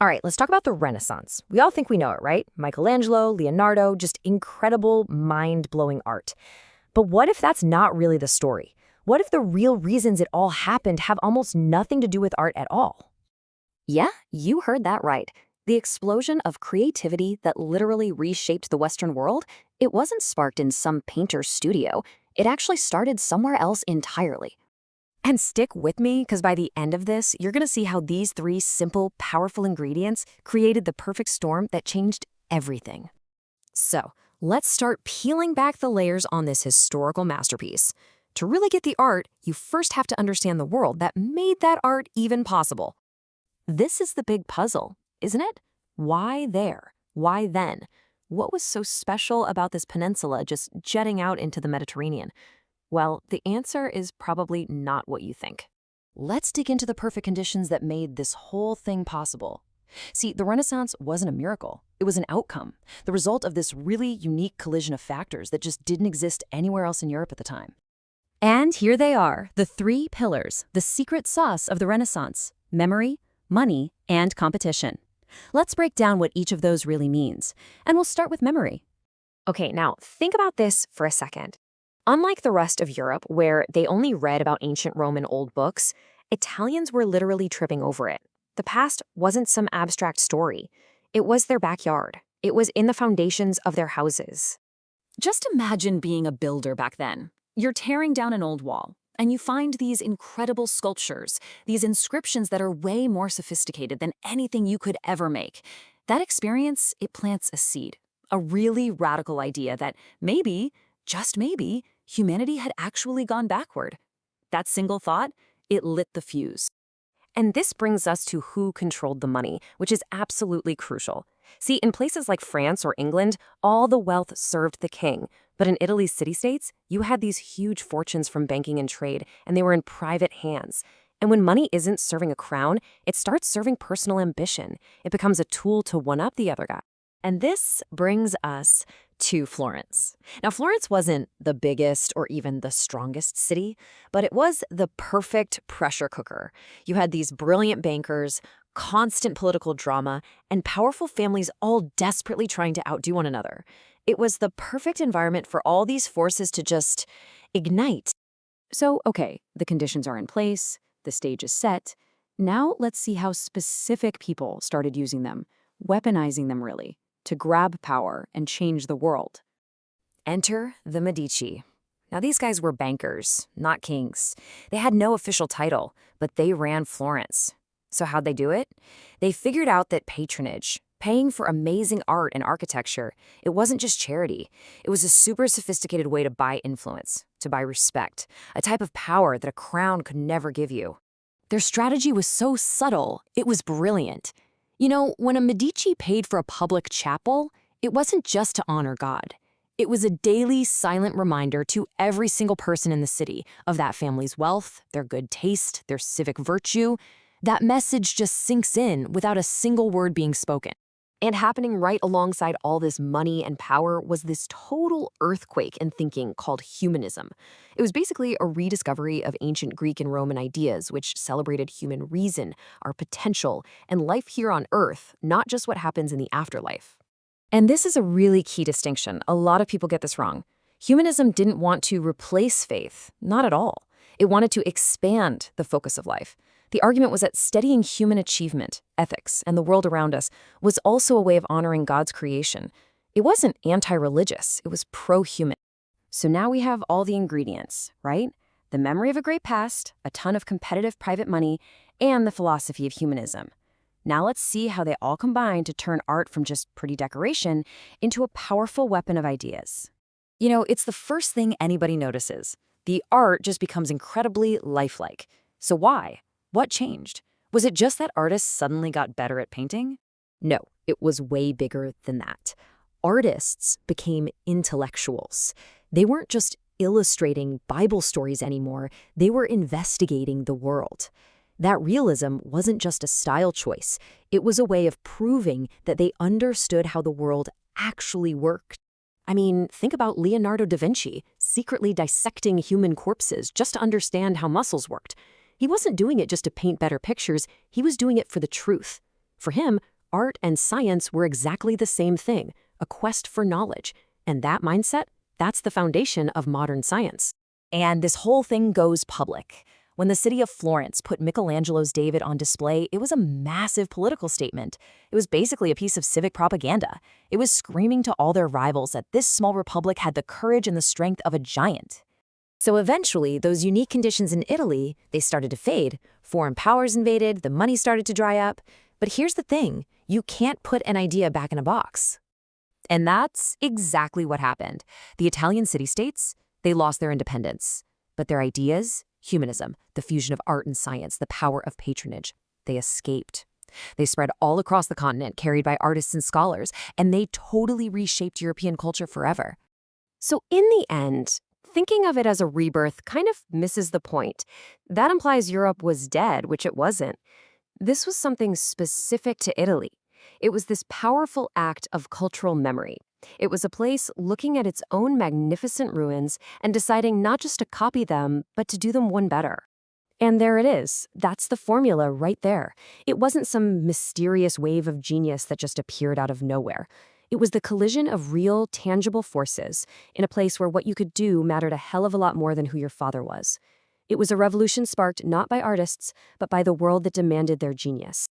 All right, let's talk about the Renaissance. We all think we know it, right? Michelangelo, Leonardo, just incredible, mind-blowing art. But what if that's not really the story? What if the real reasons it all happened have almost nothing to do with art at all? Yeah, you heard that right. The explosion of creativity that literally reshaped the Western world, it wasn't sparked in some painter's studio. It actually started somewhere else entirely. And stick with me, because by the end of this, you're going to see how these three simple, powerful ingredients created the perfect storm that changed everything. So, let's start peeling back the layers on this historical masterpiece. To really get the art, you first have to understand the world that made that art even possible. This is the big puzzle, isn't it? Why there? Why then? What was so special about this peninsula just jetting out into the Mediterranean? Well, the answer is probably not what you think. Let's dig into the perfect conditions that made this whole thing possible. See, the Renaissance wasn't a miracle. It was an outcome, the result of this really unique collision of factors that just didn't exist anywhere else in Europe at the time. And here they are, the three pillars, the secret sauce of the Renaissance: memory, money, and competition. Let's break down what each of those really means, and we'll start with memory. Okay, now think about this for a second. Unlike the rest of Europe, where they only read about ancient Rome in old books, Italians were literally tripping over it. The past wasn't some abstract story. It was their backyard. It was in the foundations of their houses. Just imagine being a builder back then. You're tearing down an old wall, and you find these incredible sculptures, these inscriptions that are way more sophisticated than anything you could ever make. That experience, it plants a seed, a really radical idea that maybe, just maybe, humanity had actually gone backward. That single thought, it lit the fuse. And this brings us to who controlled the money, which is absolutely crucial. See, in places like France or England, all the wealth served the king. But in Italy's city-states, you had these huge fortunes from banking and trade, and they were in private hands. And when money isn't serving a crown, it starts serving personal ambition. It becomes a tool to one-up the other guy. And this brings us to Florence. Now, Florence wasn't the biggest or even the strongest city, but it was the perfect pressure cooker. You had these brilliant bankers, constant political drama, and powerful families all desperately trying to outdo one another. It was the perfect environment for all these forces to just ignite. So, okay, the conditions are in place, the stage is set. Now let's see how specific people started using them, weaponizing them really, to grab power and change the world. Enter the Medici. Now, these guys were bankers, not kings. They had no official title, but they ran Florence. So how'd they do it? They figured out that patronage, paying for amazing art and architecture, it wasn't just charity. It was a super sophisticated way to buy influence, to buy respect, a type of power that a crown could never give you. Their strategy was so subtle, it was brilliant. You know, when a Medici paid for a public chapel, it wasn't just to honor God. It was a daily, silent reminder to every single person in the city of that family's wealth, their good taste, their civic virtue. That message just sinks in without a single word being spoken. And happening right alongside all this money and power was this total earthquake in thinking called humanism. It was basically a rediscovery of ancient Greek and Roman ideas, which celebrated human reason, our potential, and life here on Earth, not just what happens in the afterlife. And this is a really key distinction. A lot of people get this wrong. Humanism didn't want to replace faith, not at all. It wanted to expand the focus of life. The argument was that studying human achievement, ethics, and the world around us was also a way of honoring God's creation. It wasn't anti-religious, it was pro-human. So now we have all the ingredients, right? The memory of a great past, a ton of competitive private money, and the philosophy of humanism. Now let's see how they all combine to turn art from just pretty decoration into a powerful weapon of ideas. You know, it's the first thing anybody notices. The art just becomes incredibly lifelike. So why? What changed? Was it just that artists suddenly got better at painting? No, it was way bigger than that. Artists became intellectuals. They weren't just illustrating Bible stories anymore, they were investigating the world. That realism wasn't just a style choice, it was a way of proving that they understood how the world actually worked. I mean, think about Leonardo da Vinci, secretly dissecting human corpses just to understand how muscles worked. He wasn't doing it just to paint better pictures, he was doing it for the truth. For him, art and science were exactly the same thing, a quest for knowledge. And that mindset, that's the foundation of modern science. And this whole thing goes public. When the city of Florence put Michelangelo's David on display, it was a massive political statement. It was basically a piece of civic propaganda. It was screaming to all their rivals that this small republic had the courage and the strength of a giant. So eventually, those unique conditions in Italy, they started to fade. Foreign powers invaded, the money started to dry up. But here's the thing, you can't put an idea back in a box. And that's exactly what happened. The Italian city-states, they lost their independence. But their ideas, humanism, the fusion of art and science, the power of patronage, they escaped. They spread all across the continent, carried by artists and scholars, and they totally reshaped European culture forever. So in the end, thinking of it as a rebirth kind of misses the point. That implies Europe was dead, which it wasn't. This was something specific to Italy. It was this powerful act of cultural memory. It was a place looking at its own magnificent ruins and deciding not just to copy them, but to do them one better. And there it is. That's the formula right there. It wasn't some mysterious wave of genius that just appeared out of nowhere. It was the collision of real, tangible forces in a place where what you could do mattered a hell of a lot more than who your father was. It was a revolution sparked not by artists, but by the world that demanded their genius.